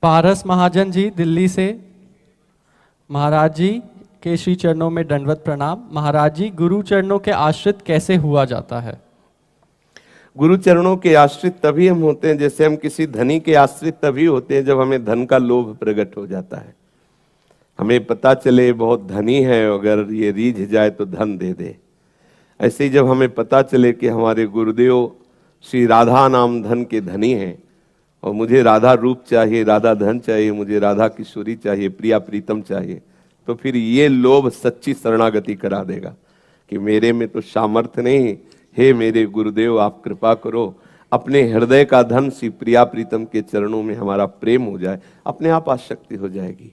पारस महाजन जी दिल्ली से। महाराज जी के श्री चरणों में दंडवत प्रणाम। महाराज जी, गुरु चरणों के आश्रित कैसे हुआ जाता है? गुरु चरणों के आश्रित तभी हम होते हैं, जैसे हम किसी धनी के आश्रित तभी होते हैं जब हमें धन का लोभ प्रकट हो जाता है। हमें पता चले बहुत धनी है, अगर ये रीझ जाए तो धन दे दे। ऐसे ही जब हमें पता चले कि हमारे गुरुदेव श्री राधा नाम धन के धनी हैं और मुझे राधा रूप चाहिए, राधा धन चाहिए, मुझे राधा किशोरी चाहिए, प्रिया प्रीतम चाहिए, तो फिर ये लोभ सच्ची शरणागति करा देगा कि मेरे में तो सामर्थ्य नहीं, हे मेरे गुरुदेव आप कृपा करो, अपने हृदय का धन श्री प्रिया प्रीतम के चरणों में हमारा प्रेम हो जाए, अपने आप आसक्ति हो जाएगी।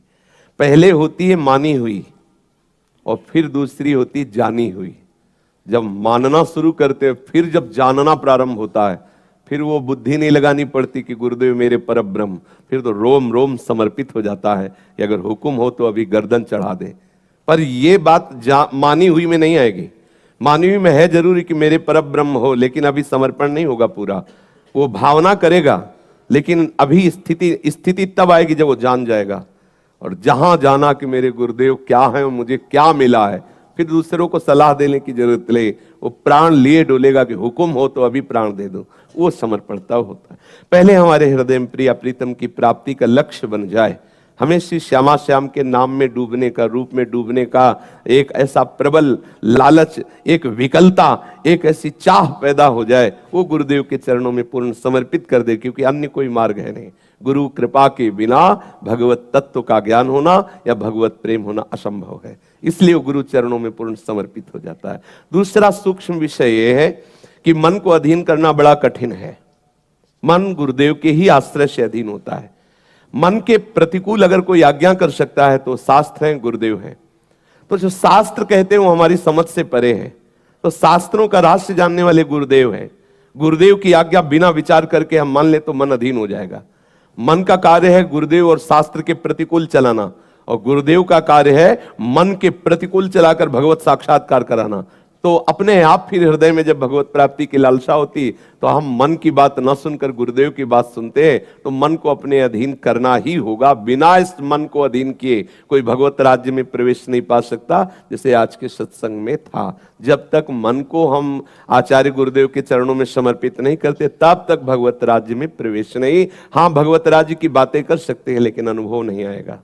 पहले होती है मानी हुई और फिर दूसरी होती जानी हुई। जब मानना शुरू करते हैं, फिर जब जानना प्रारंभ होता है, फिर वो बुद्धि नहीं लगानी पड़ती कि गुरुदेव मेरे परम ब्रह्म, फिर तो रोम रोम समर्पित हो जाता है कि अगर हुक्म हो तो अभी गर्दन चढ़ा दे। पर ये बात मानी हुई में नहीं आएगी। मानी हुई में है जरूरी कि मेरे परम ब्रह्म हो, लेकिन अभी समर्पण नहीं होगा पूरा। वो भावना करेगा, लेकिन अभी स्थिति तब आएगी जब वो जान जाएगा। और जहां जाना कि मेरे गुरुदेव क्या है और मुझे क्या मिला है, फिर दूसरों को सलाह देने की जरूरत ले, वो प्राण लिए डोलेगा कि हुक्म हो तो अभी प्राण दे दो। वो समर्पण तब होता है। पहले हमारे हृदय में प्रिया प्रीतम की प्राप्ति का लक्ष्य बन जाए, हमें श्री श्यामा श्याम के नाम में डूबने का, रूप में डूबने का एक ऐसा प्रबल लालच, एक विकलता, एक ऐसी चाह पैदा हो जाए, वो गुरुदेव के चरणों में पूर्ण समर्पित कर दे, क्योंकि अन्य कोई मार्ग है नहीं। गुरु कृपा के बिना भगवत तत्व का ज्ञान होना या भगवत प्रेम होना असंभव है। इसलिए वो गुरु चरणों में पूर्ण समर्पित हो जाता है। दूसरा सूक्ष्म विषय यह है कि मन को अधीन करना बड़ा कठिन है। मन गुरुदेव के ही आश्रय से अधीन होता है। मन के प्रतिकूल अगर कोई आज्ञा कर सकता है तो शास्त्र हैं, गुरुदेव हैं। तो जो शास्त्र कहते हैं वो हमारी समझ से परे है, तो शास्त्रों का रहस्य जानने वाले गुरुदेव हैं। गुरुदेव की आज्ञा बिना विचार करके हम मान ले तो मन अधीन हो जाएगा। मन का कार्य है गुरुदेव और शास्त्र के प्रतिकूल चलाना, और गुरुदेव का कार्य है मन के प्रतिकूल चलाकर भगवत साक्षात्कार कराना। तो अपने आप फिर हृदय में जब भगवत प्राप्ति की लालसा होती तो हम मन की बात न सुनकर गुरुदेव की बात सुनते हैं, तो मन को अपने अधीन करना ही होगा। बिना इस मन को अधीन किए कोई भगवत राज्य में प्रवेश नहीं पा सकता, जैसे आज के सत्संग में था। जब तक मन को हम आचार्य गुरुदेव के चरणों में समर्पित नहीं करते, तब तक भगवत राज्य में प्रवेश नहीं। हाँ, भगवत राज्य की बातें कर सकते हैं, लेकिन अनुभव नहीं आएगा।